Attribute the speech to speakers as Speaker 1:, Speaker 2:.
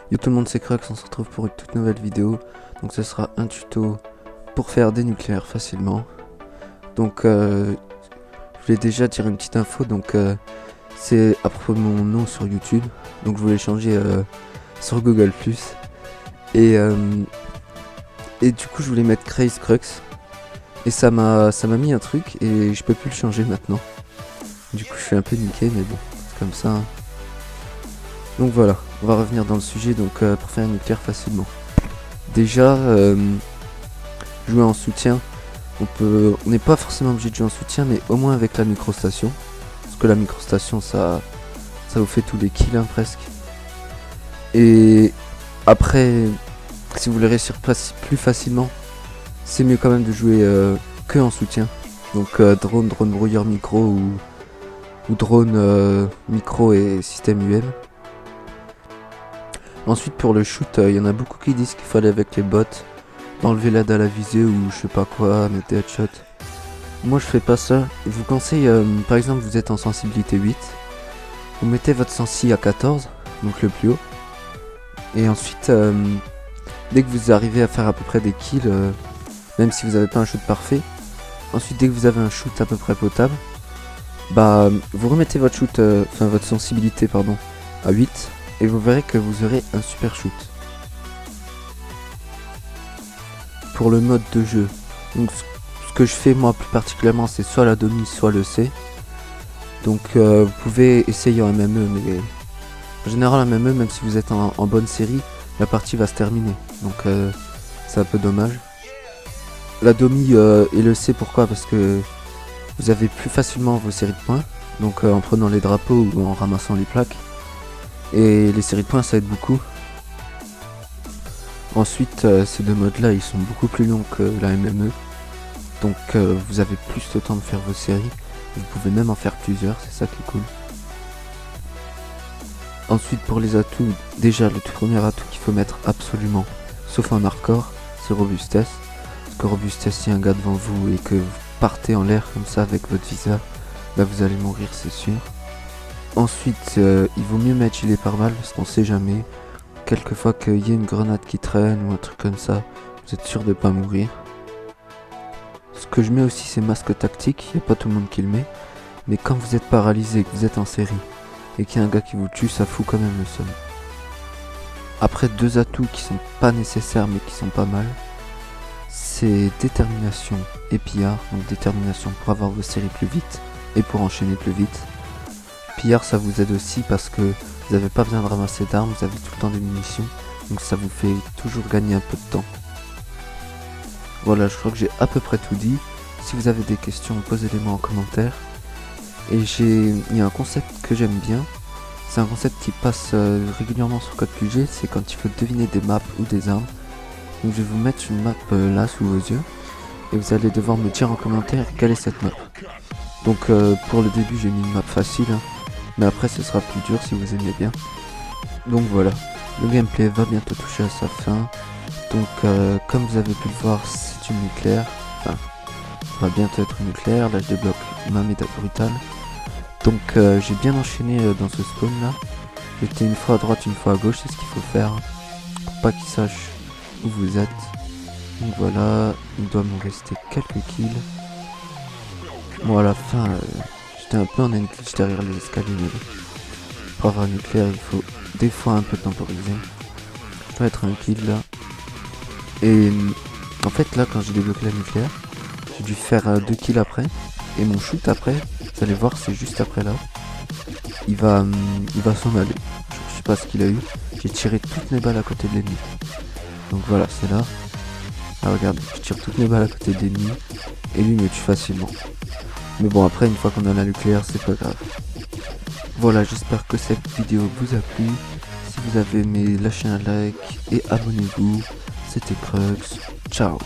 Speaker 1: Yo tout le monde, c'est Crux, on se retrouve pour une toute nouvelle vidéo. Donc ce sera un tuto pour faire des nucléaires facilement. Donc je voulais déjà dire une petite info, donc c'est à propos de mon nom sur YouTube. Donc je voulais changer sur Google+. Et, euh, et du coup je voulais mettre Craze Crux. Et ça m'a mis un truc et je peux plus le changer maintenant. Du coup je suis un peu niqué, mais bon, c'est comme ça, hein. Donc voilà, on va revenir dans le sujet donc pour faire un nucléaire facilement. Déjà, jouer en soutien, on n'est pas forcément obligé de jouer en soutien, mais au moins avec la microstation. Parce que la microstation, ça vous fait tous les kills, hein, presque. Et après, si vous voulez réussir plus facilement, c'est mieux quand même de jouer que en soutien. Donc drone brouilleur micro ou drone micro et système UM. Ensuite pour le shoot, il y en a beaucoup qui disent qu'il fallait avec les bots enlever l'aide à la visée ou je sais pas quoi, mettre des headshots. Moi je fais pas ça. Je vous conseille, par exemple vous êtes en sensibilité 8, vous mettez votre sensi à 14, donc le plus haut. Et ensuite, dès que vous arrivez à faire à peu près des kills, même si vous n'avez pas un shoot parfait, ensuite dès que vous avez un shoot à peu près potable, bah vous remettez votre shoot, votre sensibilité pardon, à 8. Et vous verrez que vous aurez un super shoot. Pour le mode de jeu, donc ce que je fais moi plus particulièrement, c'est soit la demi, soit le C. Donc vous pouvez essayer en MME, mais en général en MME, même si vous êtes en bonne série, la partie va se terminer. Donc c'est un peu dommage. La demi et le C, pourquoi? Parce que vous avez plus facilement vos séries de points, donc en prenant les drapeaux ou en ramassant les plaques. Et les séries de points ça aide beaucoup. Ensuite ces deux modes là ils sont beaucoup plus longs que la MME. Donc vous avez plus de temps de faire vos séries. Vous pouvez même en faire plusieurs, c'est ça qui est cool. Ensuite pour les atouts, déjà le tout premier atout qu'il faut mettre absolument, sauf en hardcore, c'est robustesse. Parce que robustesse, si un gars devant vous et que vous partez en l'air comme ça avec votre viseur, bah vous allez mourir c'est sûr. Ensuite, il vaut mieux mettre gilet pare-balles parce qu'on sait jamais. Quelquefois qu'il y a une grenade qui traîne ou un truc comme ça, vous êtes sûr de pas mourir. Ce que je mets aussi, c'est masque tactique. Il n'y a pas tout le monde qui le met. Mais quand vous êtes paralysé, que vous êtes en série et qu'il y a un gars qui vous tue, ça fout quand même le seum. Après, deux atouts qui sont pas nécessaires mais qui sont pas mal, c'est détermination et pillard. Donc détermination pour avoir vos séries plus vite et pour enchaîner plus vite. Pillard ça vous aide aussi parce que vous n'avez pas besoin de ramasser d'armes, vous avez tout le temps des munitions, donc ça vous fait toujours gagner un peu de temps. Voilà, je crois que j'ai à peu près tout dit. Si vous avez des questions, posez-les-moi en commentaire. Et il y a un concept que j'aime bien, c'est un concept qui passe régulièrement sur Code QG, c'est quand il faut deviner des maps ou des armes. Donc je vais vous mettre une map là sous vos yeux, et vous allez devoir me dire en commentaire quelle est cette map. Donc pour le début j'ai mis une map facile, hein. Mais après ce sera plus dur si vous aimez bien. Donc voilà, le gameplay va bientôt toucher à sa fin. Donc comme vous avez pu le voir, c'est une nucléaire. Enfin, ça va bientôt être une nucléaire. Là je débloque ma médaille brutale. Donc j'ai bien enchaîné dans ce spawn là. J'étais une fois à droite, une fois à gauche, c'est ce qu'il faut faire. Pour pas qu'ils sachent où vous êtes. Donc voilà, il doit me rester quelques kills. Bon à la fin... j'étais un peu en glitch derrière les escaliers, mais bon. Pour avoir un nucléaire, il faut des fois un peu temporiser. Je dois être un kill là. Et en fait, là, quand j'ai débloqué la nucléaire, j'ai dû faire 2 kills après. Et mon shoot après, vous allez voir, c'est juste après là. Il va s'en aller. Je sais pas ce qu'il a eu. J'ai tiré toutes mes balles à côté de l'ennemi. Donc voilà, c'est là. Ah, regarde, je tire toutes mes balles à côté de l'ennemi. Et lui me tue facilement. Mais bon, après, une fois qu'on a la nucléaire, c'est pas grave. Voilà, j'espère que cette vidéo vous a plu. Si vous avez aimé, lâchez un like et abonnez-vous. C'était Crux. Ciao.